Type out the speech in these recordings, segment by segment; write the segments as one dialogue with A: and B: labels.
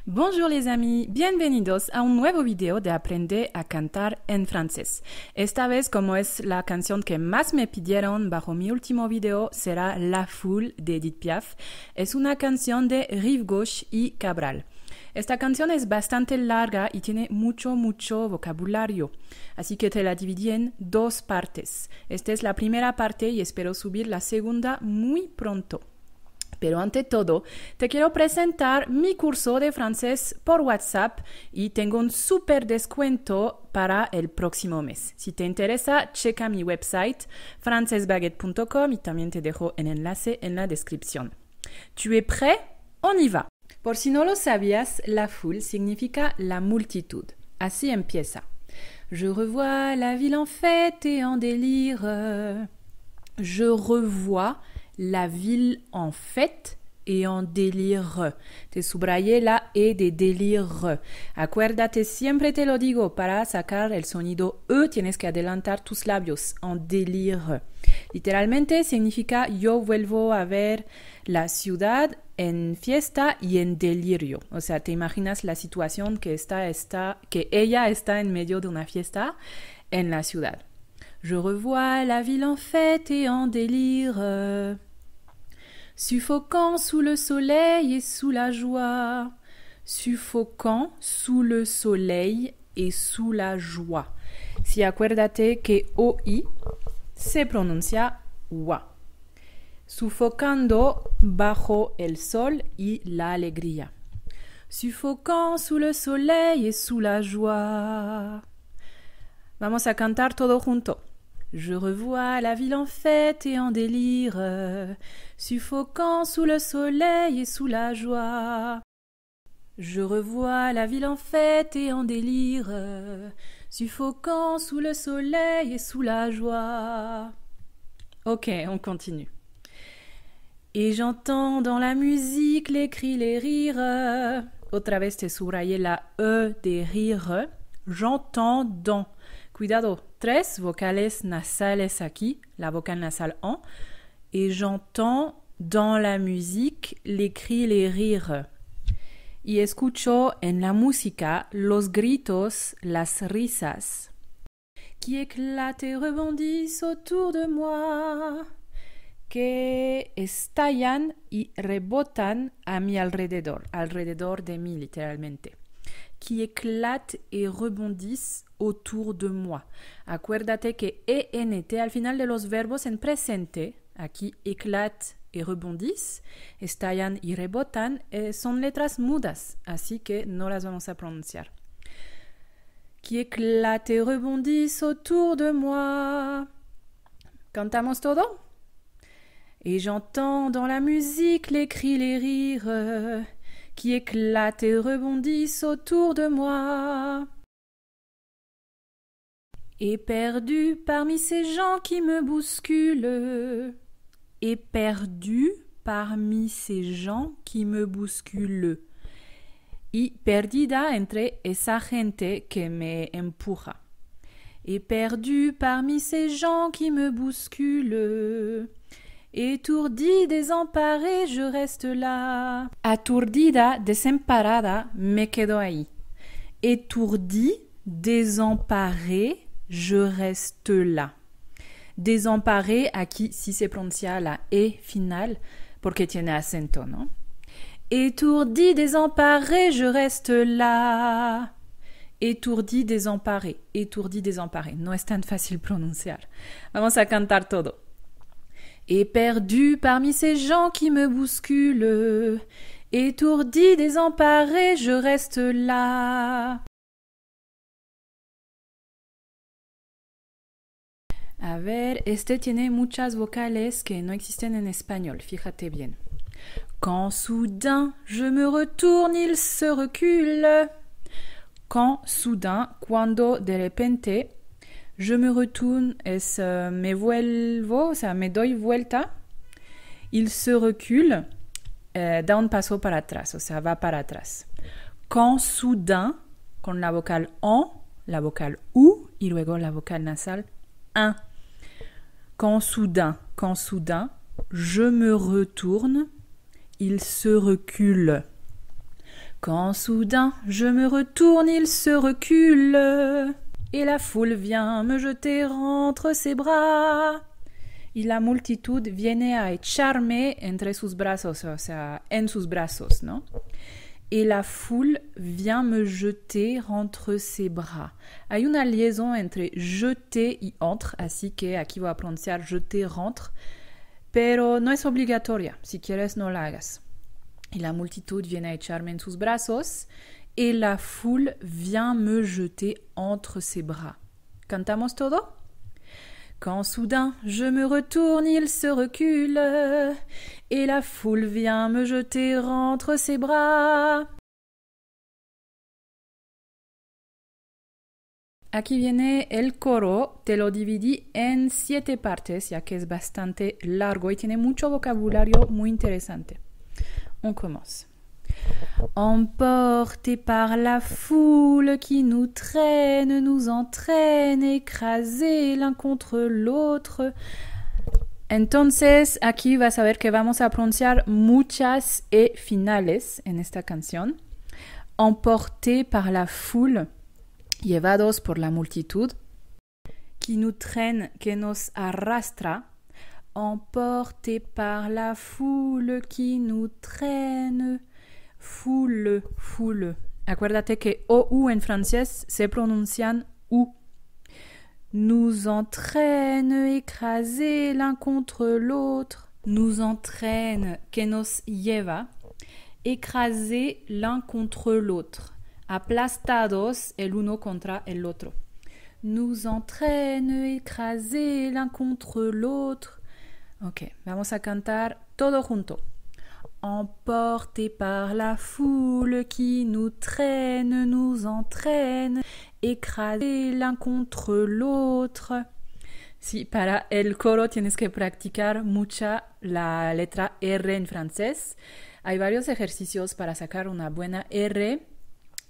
A: Bonjour les amis, bienvenidos a un nuevo video de Aprender a Cantar en Francés. Esta vez, como es la canción que más me pidieron bajo mi último video, será La Foule de Edith Piaf. Es una canción de Rive Gauche y Cabral. Esta canción es bastante larga y tiene mucho vocabulario, así que te la dividí en dos partes. Esta es la primera parte y espero subir la segunda muy pronto. Pero ante todo, te quiero presentar mi curso de francés por WhatsApp y tengo un súper descuento para el próximo mes. Si te interesa, checa mi website francesbaguette.com y también te dejo el enlace en la descripción. ¿Tu es prêt? On y va. Por si no lo sabías, la foule significa la multitud. Así empieza. Je revois la ville en fête et en délire. Je revois la ville en fête et en délire. Te subrayé la E de délire. Acuérdate, siempre te lo digo, para sacar el sonido E tienes que adelantar tus labios. En délire. Literalmente significa yo vuelvo a ver la ciudad en fiesta y en delirio. O sea, te imaginas la situación que ella está en medio de una fiesta en la ciudad. Je revois la ville en fête et en délire, suffocant sous le soleil et sous la joie. Suffocant sous le soleil et sous la joie. Si acuérdate que OI se pronuncia WA. Sufocando bajo el sol y la alegría. Suffocant sous le soleil et sous la joie. Vamos a cantar todo junto. Je revois la ville en fête et en délire, suffocant sous le soleil et sous la joie. Je revois la ville en fête et en délire, suffocant sous le soleil et sous la joie. Ok, on continue. Et j'entends dans la musique les cris, les rires. Otra vez te subrayé la E de rire. J'entends dans. Cuidado, 3 vocales nasales aquí, la vocal nasal en. Et j'entends dans la musique les cris, les rires. Y escucho en la música los gritos, las risas, qui éclatent et rebondissent autour de moi, que estallan y rebotan a mi alrededor de mí literalmente. Qui éclatent et rebondissent autour de moi. Acuérdate que ENT al final de los verbos en presente, aquí éclate y rebondissent, estallan y rebotan, son letras mudas, así que no las vamos a pronunciar. Qui éclate et rebondissent autour de moi. ¿Cantamos todo? Et j'entends dans la musique les cris, les rires, qui éclatent et rebondissent autour de moi. Et perdu parmi ces gens qui me bousculent. Et perdu parmi ces gens qui me bousculent. Y perdida entre esa gente que me empuja. Et perdu parmi ces gens qui me bousculent. Étourdie, désemparée, je reste là. Aturdida, desamparada, me quedo ahí. Étourdie, désemparée, je reste là. Désemparé, aquí sí se pronuncia la E final, porque tiene acento, ¿no? Étourdi, désemparé, je reste là. Étourdi, désemparé. Étourdi, désemparé. No es tan fácil pronunciar. Vamos a cantar todo. Et perdu parmi ces gens qui me bousculent. Étourdi, désemparé, je reste là. A ver, este tiene muchas vocales que no existen en español, fíjate bien. Quand soudain je me retourne, il se recule. Quand soudain, cuando de repente, je me retourne, es me vuelvo, o sea, me doy vuelta. Il se recule, da un paso para atrás, o sea, va para atrás. Quand soudain, con la vocal en, la vocal U y luego la vocal nasal un. Quand soudain, je me retourne, il se recule. Quand soudain je me retourne, il se recule, et la foule vient me jeter entre ses bras. Y la multitud viene a echarme entre sus brazos, o sea, en sus brazos, ¿no? Et la foule vient me jeter entre ses bras. Hay una liaison entre jeter y entre, así que aquí voy a pronunciar jeter rentre, pero no es obligatoria. Si quieres, no la hagas. Y la multitud viene a echarme en sus brazos, et la foule vient me jeter entre ses bras. ¿Cantamos todo? Quand soudain je me retourne, il se recule, et la foule vient me jeter entre ses bras. Aquí viene el coro, te lo dividí en 7 partes, ya que es bastante largo y tiene mucho vocabulario muy interesante. On commence. Emportés par la foule qui nous traîne, nous entraîne, écrasés l'un contre l'autre. Entonces, aquí vas a ver que vamos a pronunciar muchas e finales en esta canción. Emportés par la foule, llevados por la multitud, qui nous traîne, que nos arrastra. Emportés par la foule qui nous traîne. Foule, foule. Acuérdate que OU en francés se pronuncian U. Nous entraîne, écrasés l'un contre l'autre. Nous entraîne, que nos lleva. Écrasés l'un contre l'autre. Aplastados el uno contra el otro. Nous entraîne, écrasés l'un contre l'autre. Ok, vamos a cantar todo junto. Emportés par la foule qui nous traîne, nous entraîne, écrasés l'un contre l'autre. Sí, para el coro tienes que practicar mucha la letra R en francés. Hay varios ejercicios para sacar una buena R.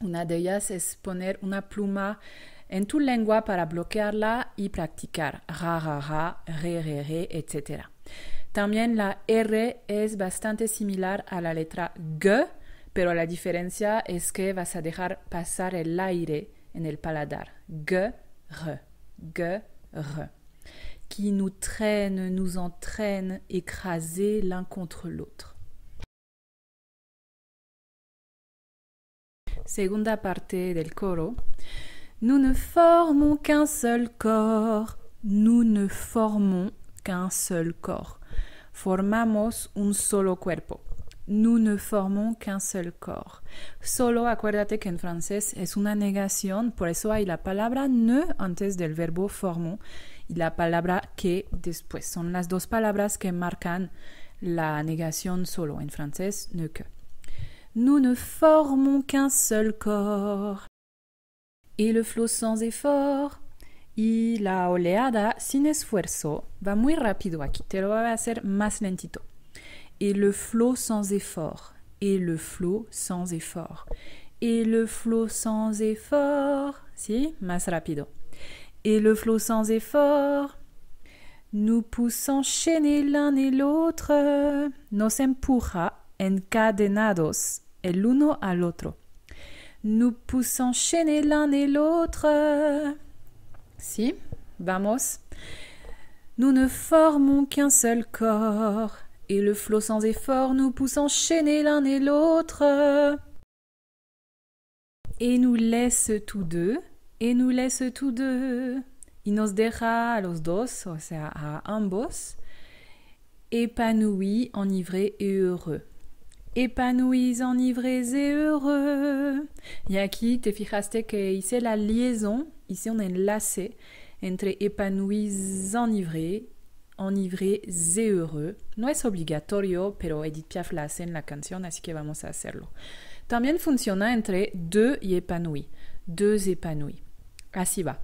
A: Una de ellas es poner una pluma en tu lengua para bloquearla y practicar ra, ra, ra, re, etc. También la R es bastante similar a la letra G, pero la diferencia es que vas a dejar pasar el aire en el paladar. G, R. Qui nous traîne, nous entraîne, écrasés l'un contre l'autre. Segunda parte del coro. Nous ne formons qu'un seul corps. Nous ne formons qu'un seul corps. Formamos un solo cuerpo. Nous ne formons qu'un seul corps. Solo, acuérdate que en francés es una negación, por eso hay la palabra ne antes del verbo formons y la palabra que después. Son las dos palabras que marcan la negación solo. En francés, ne que. Nous ne formons qu'un seul corps. Et le flot sans effort. Y la oleada sin esfuerzo va muy rápido aquí, te lo voy a hacer más lentito. Et le flot sans effort, et le flot sans effort, et le flot sans effort, ¿sí? Más rápido. Et le flot sans effort, nous pousse enchaîner l'un et l'autre, nos empuja encadenados el uno al otro. Nous pousse enchaîner l'un et l'autre. Si, vamos. Nous ne formons qu'un seul corps, et le flot sans effort nous pousse enchaîner l'un et l'autre. Et nous laisse tous deux, et nous laisse tous deux. Y nos deja a los dos, o sea, a ambos, épanouis, enivrés et heureux. Épanouis, enivrés et heureux. Y aquí te fijaste que hice la liaison, hice un enlace entre épanouis, enivrés et heureux. No es obligatorio, pero Edith Piaf la hace en la canción, así que vamos a hacerlo. También funciona entre deux y épanoui. Deux épanouis. Así va.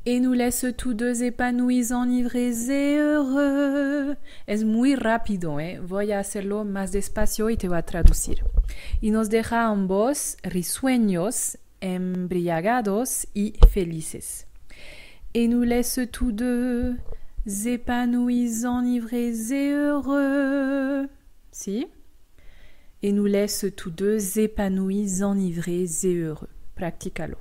A: Et nous laisse tous deux épanouis, enivrés et heureux. Es muy rápido, ¿eh? Voy a hacerlo más despacio y te voy a traducir. Y nos deja ambos risueños, embriagados y felices. Et nous laisse tous deux épanouis, enivrés et heureux. ¿Sí? et nous laisse tous deux épanouis, enivrés et heureux. Practicalo.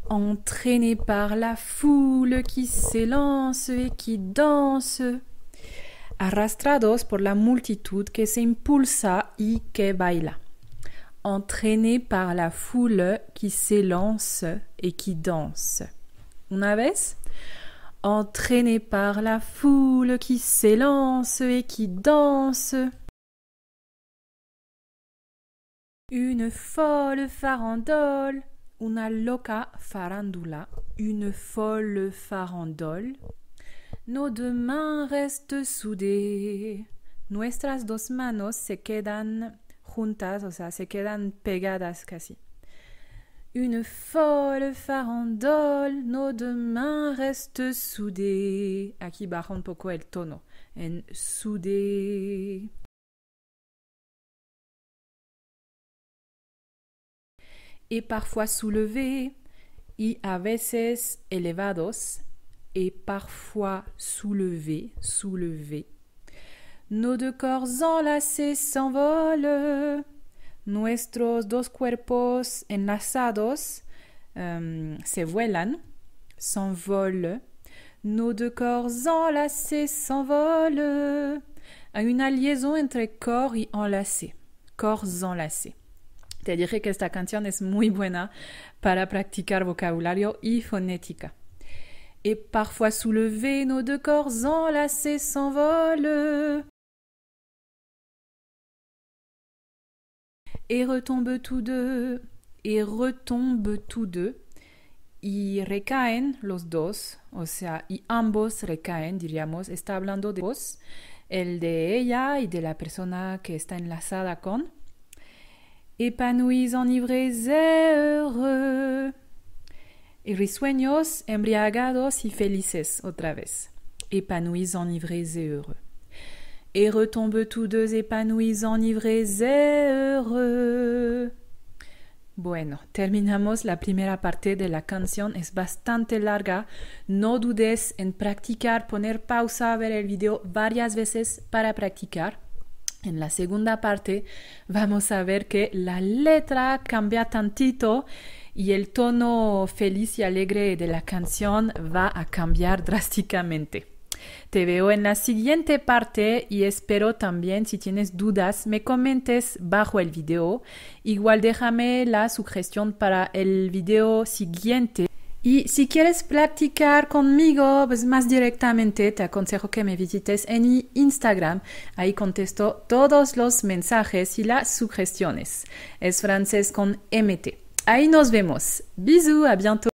A: Entraînés par la foule qui s'élance et qui danse, arrastrados por la multitud que se impulsa y que baila. Entraînés par la foule qui s'élance et qui danse. Una vez? Entraînés par la foule qui s'élance et qui danse. Une folle farandole, una loca farandula, une folle farandole. Nos deux mains restent soudées. Nuestras dos manos se quedan juntas, o sea, se quedan pegadas casi. Une folle farandole, nos deux mains restent soudées. Aquí baja un poco el tono, en soudées. Et parfois soulevés, y a veces elevados, et parfois soulevés, soulevés. Nos deux corps enlacés s'envolent, nuestros dos cuerpos enlazados se vuelan, s'envolent. Nos deux corps enlacés s'envolent. Hay una liaison entre corps y enlacé, corps enlacés. Te dije que esta canción es muy buena para practicar vocabulario y fonética. Et parfois soulevés, nos deux corps enlacés s'envolent. Et retombent tous deux, y recaen los dos, o sea, y ambos recaen, diríamos, está hablando de vos, el de ella y de la persona que está enlazada con. Épanouis, enivrés et heureux. Y risueños, embriagados y felices, otra vez. Épanouis, enivrés et heureux. Et retombent tous deux épanouis, enivrés et heureux. Bueno, terminamos la primera parte de la canción. Es bastante larga. No dudes en practicar, poner pausa, ver el video varias veces para practicar. En la segunda parte vamos a ver que la letra cambia tantito y el tono feliz y alegre de la canción va a cambiar drásticamente. Te veo en la siguiente parte y espero también, si tienes dudas, me comentes bajo el video. Igual déjame la sugestión para el video siguiente. Y si quieres practicar conmigo, pues más directamente te aconsejo que me visites en mi Instagram. Ahí contesto todos los mensajes y las sugestiones. Es francés con MT. Ahí nos vemos. Bisous, à bientôt.